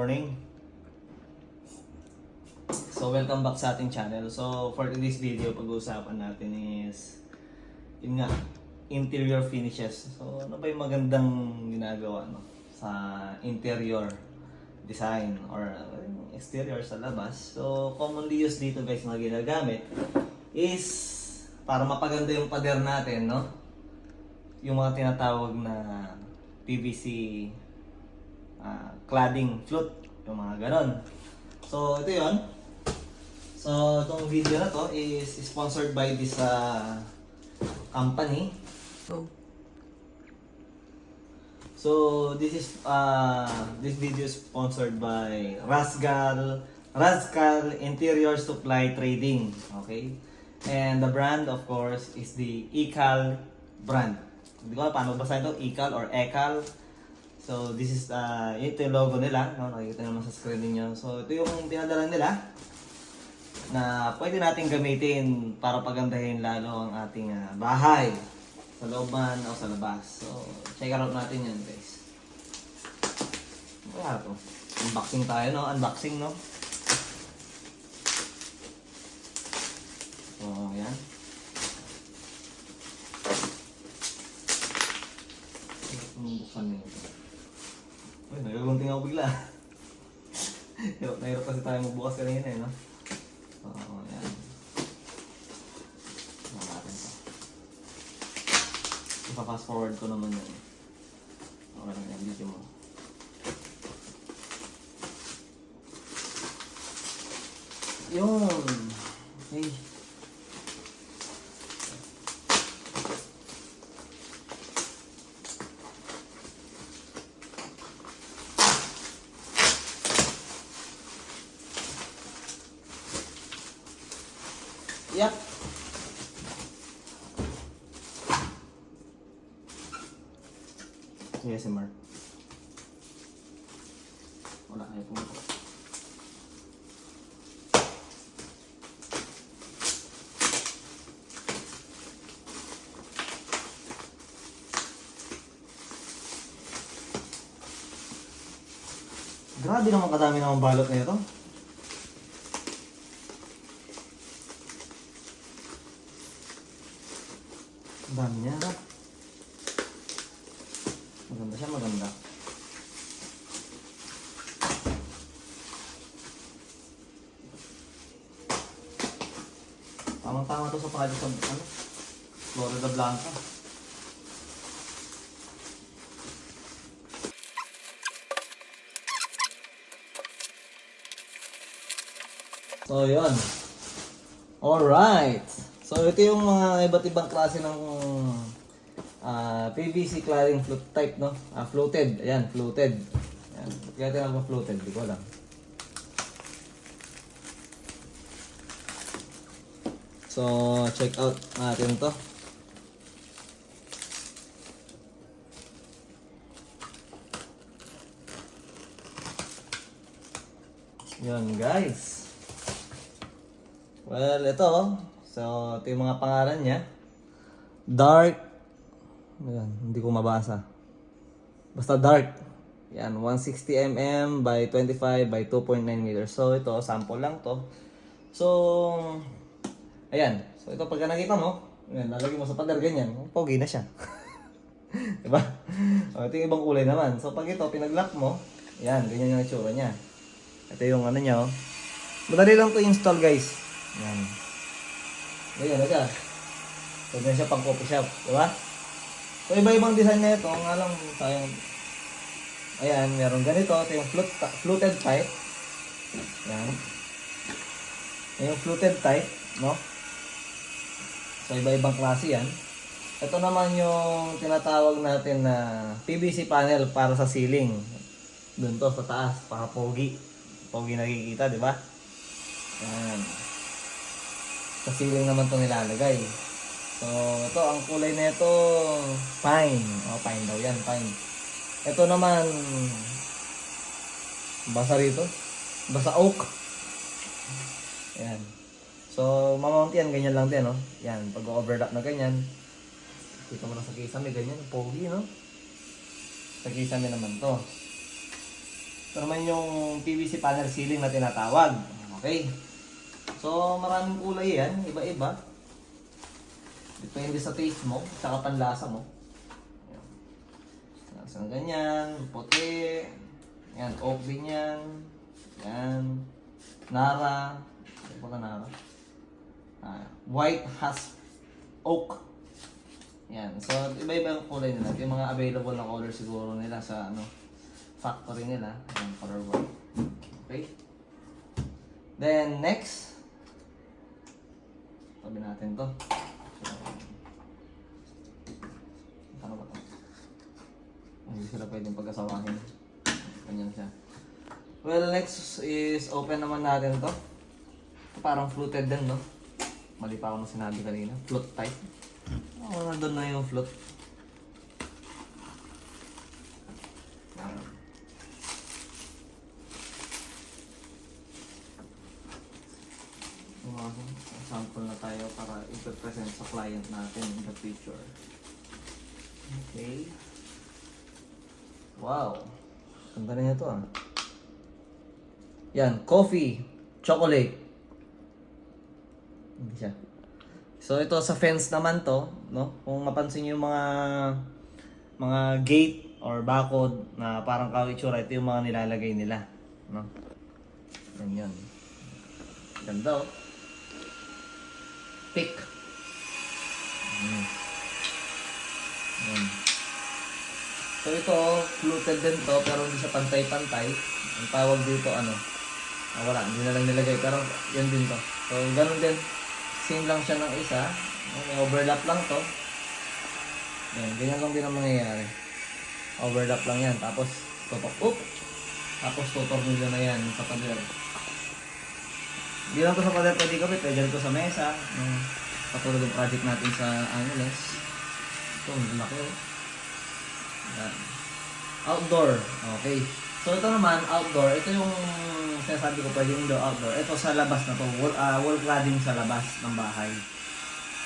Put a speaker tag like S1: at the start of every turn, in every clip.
S1: morning. So welcome back sa ating channel. So for today's video, pag-uusapan natin is yun nga, interior finishes. So ano ba yung magandang ginagawa sa interior design or exterior sa labas. So commonly used dito guys na ginagamit is para mapaganda yung pader natin, no? Yung mga tinatawag na PVC cladding flute, yung mga ganon. So ito yun. So itong video na to is sponsored by this company. So this video is sponsored by Rascal Interior Supply Trading. Okay? And the brand of course is the Ecal brand. Hindi ko paano basahin ito, Ecal or Ecal. So this is ito yung logo nila, no? Nakikita naman sa screen niyo. So ito yung pinadala nila na pwede nating gamitin para pagandahin lalo ang ating bahay sa loob man o sa labas. So check out natin yan guys. Kaya to, unboxing tayo, no? Unboxing, no? So yan. Buksan na ito. Uy, nagagunting ako bigla. Nahirap kasi tayo magbukas kanina eh, no? So, yan. Natin ito. Ipa-fast forward ko naman yan. Okay lang yan, video mo. Yun. Okay. Yep. Sige, si Mark. Wala kayo pumunta. Grabe naman kadami naman balot na ito. Dami niya, ha? Maganda siya, maganda. Tamang-tama to sa project sa Florida Blanca. So, yun. Alright. So, ito yung mga iba't ibang klase ng PVC cladding flute type, no? Fluted. Ayan, fluted. Ayan. Kaya tinawag mo fluted, di ko alam. So, check out natin to. Yun, guys. Well, ito. So, ito yung mga pangalan niya. Dark. Ayan, hindi ko mabasa. Basta dark. Yan, 160 mm by 25 by 2.9 meters. So, ito, sample lang to. So, ayan. So, ito pagka nakita mo, ayan, lalagay mo sa pader, ganyan. Pogi na siya. Diba? O, ito yung ibang kulay naman. So, pag ito, pinag-lock mo, ayan, ganyan yung itsura niya. Ito yung ano niya, oh. Madali lang to install, guys. Ayan. Ganyan na siya. So, ganyan siya pang coffee shop. Diba? So, iba-ibang design na ito. Nga lang, sayang. Ayan, meron ganito. Ito yung fluted type. Ayan. Yung fluted type, no? So, iba-ibang klase yan. Ito naman yung tinatawag natin na PVC panel para sa ceiling. Doon to, sa taas. Para pogi. Pogi nakikita, diba? Ayan. Sa ceiling naman ito nilalagay. So, ito, ang kulay na ito, pine. O, pine daw yan, pine. Ito naman, basa rito. Basa oak. Ayan. So, mamount yan, ganyan lang din, no? Yan, pag-overlap na ganyan. Kita mo na sa kisame, ganyan, pogi, no? Sa kisame naman to. Ito naman yung PVC panel ceiling na tinatawag. Okay. So, maraming kulay yan. Iba-iba. Depende sa taste mo, saka panlasa mo. Isang ganyan, puti. Yan, oak din yan. Yan. Nara. Ano ba ka Nara? White has oak. Yan. So, iba-iba yung kulay nila. Ito yung mga available na color siguro nila sa factory nila. Yung color white. Okay? Then, next. Sabi natin to. Ano ba to? Hindi sila pwedeng pag-asawahin. Ganyan siya. Well, next is open naman natin to. Parang fluted din, no? Mali pa ako nung sinabi kanina. Float type. Oo, nandun na yung float. Sample na tayo para i-present sa client natin in the future. Okay. Wow. Ganda na ito ah. Yan, coffee, chocolate. Hindi siya. So ito sa fence naman to, no? Kung mapansin niyo yung mga gate or barcode na parang kawitsura, ito yung mga nilalagay nila, no? Yan. Ganda oh. Pick. So ito, fluted din to, pero hindi siya pantay-pantay. Ang tawag dito wala, hindi na lang nilagay, pero yan din to. So ganun din, same lang siya ng isa. May overlap lang to. Yan, ganyan lang din ang mangyayari. Overlap lang yan, tapos tutok. Tapos tutornilyo na yan sa pader. Hindi lang to sa pader pwede kapit, pwede to sa mesa. Katulad ng project natin sa Angeles. Ito, malaki oh. Yan. Outdoor. Okay. So ito naman, outdoor. Ito yung sinasabi ko pwede indoor, outdoor. Ito sa labas na to. Wall cladding sa labas ng bahay.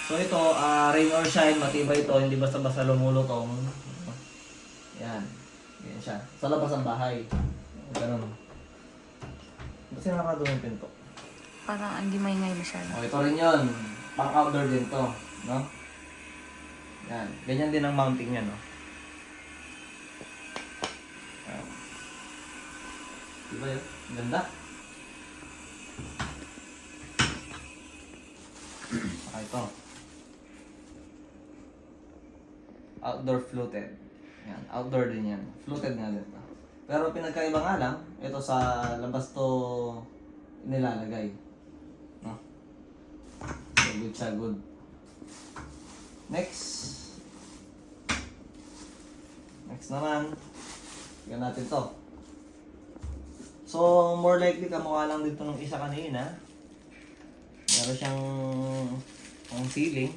S1: So ito, rain or shine, matibay ito. Hindi basta-basta lumulutong. Yan. Yan siya. Sa labas ng bahay. Ganun. Ba't sinarado yung pinto?
S2: Parang hindi maingay masyado.
S1: O, ito rin yun. Pang-outdoor din to. No? Yan. Ganyan din ang mounting niya, no? Yan. Diba yun? Ganda. Saka ito. Outdoor fluted. Yan. Outdoor din yan. Fluted nga din to. Pero pinagkaiba nga lang, ito sa labas to nilalagay. No? So, good siya, good. Next. Next naman. Tignan natin to. So, more likely kamukha lang dito ng isa kanina. Meron siyang ceiling.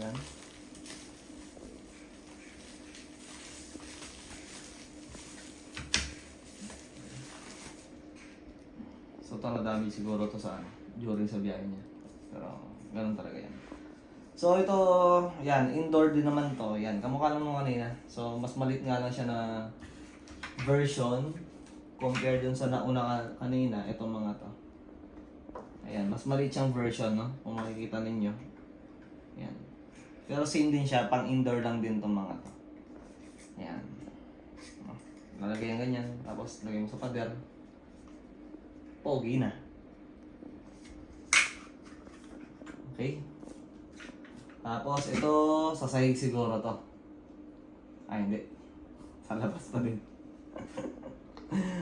S1: Yan. So, dami siguro to sa during sa biyahe niya. Pero, ganun talaga yan. So, ito, yan, indoor din naman to. Yan, kamukha lang nung kanina. So, mas malit nga lang siya na version compared dun sa nauna kanina, itong mga to. Ayan, mas maliit siyang version, no? Kung makikita ninyo. Yan. Pero same din siya, pang indoor lang din itong mga to. Ayan. Lalagay yung ganyan, tapos lagay mo sa pader. Pogi na. Okay? Tapos ito, sa sahig siguro to. Ay, hindi. Sa labas pa din.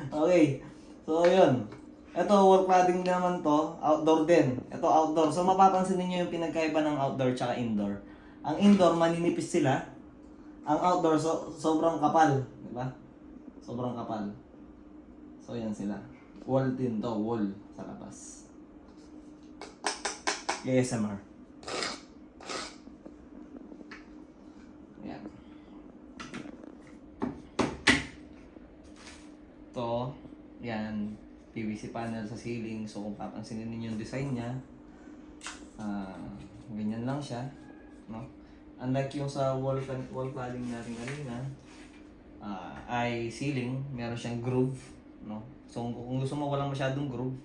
S1: Okay. So, yun. Ito, wall cladding naman to. Outdoor din. Ito, outdoor. So, mapapansin niyo yung pinagkaiba ng outdoor tsaka indoor. Ang indoor, maninipis sila. Ang outdoor, sobrang kapal. Diba? Sobrang kapal. So, yan sila. Wall din to. Wall sa labas. ASMR. Yan. Ito. Yan, PVC panel sa ceiling. So kung papansinin ninyo yung design niya, ganyan lang siya, no? Unlike yung sa wall cladding natin kanina, ay ceiling, meron siyang groove, no? So kung gusto mo walang masyadong groove,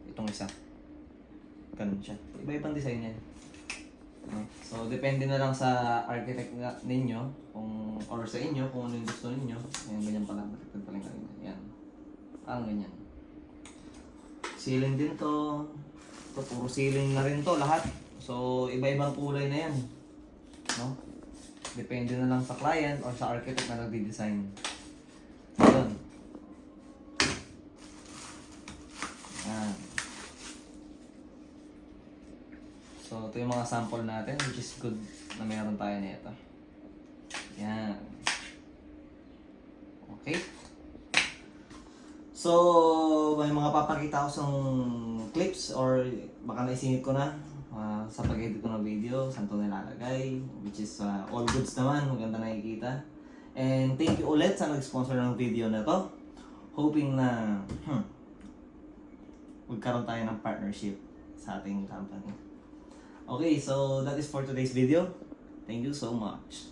S1: itong isa. Ganun siya. Iba-ibang design yan. No? So depende na lang sa architect ninyo kung or sa inyo kung ano yung gusto ninyo. Ayan, ganyan pala. Bakit pala ganyan. Yan. Parang ganyan. Ceiling din to. Ito, puro ceiling na rin to lahat. So iba-ibang kulay na yan. No? Depende na lang sa client or sa architect na nagdi-design. Yun. Yan. So, ito yung mga sample natin, which is good na meron tayo nito. Yan. Okay. So, may mga papakita ko sa clips or baka naisingit ko na sa pag-edit ko ng video, saan ito nilalagay, which is all goods naman, maganda nakikita. And thank you ulit sa nag-sponsor ng video na to. Hoping na magkaroon tayo ng partnership sa ating company. Okay, so that is for today's video. Thank you so much.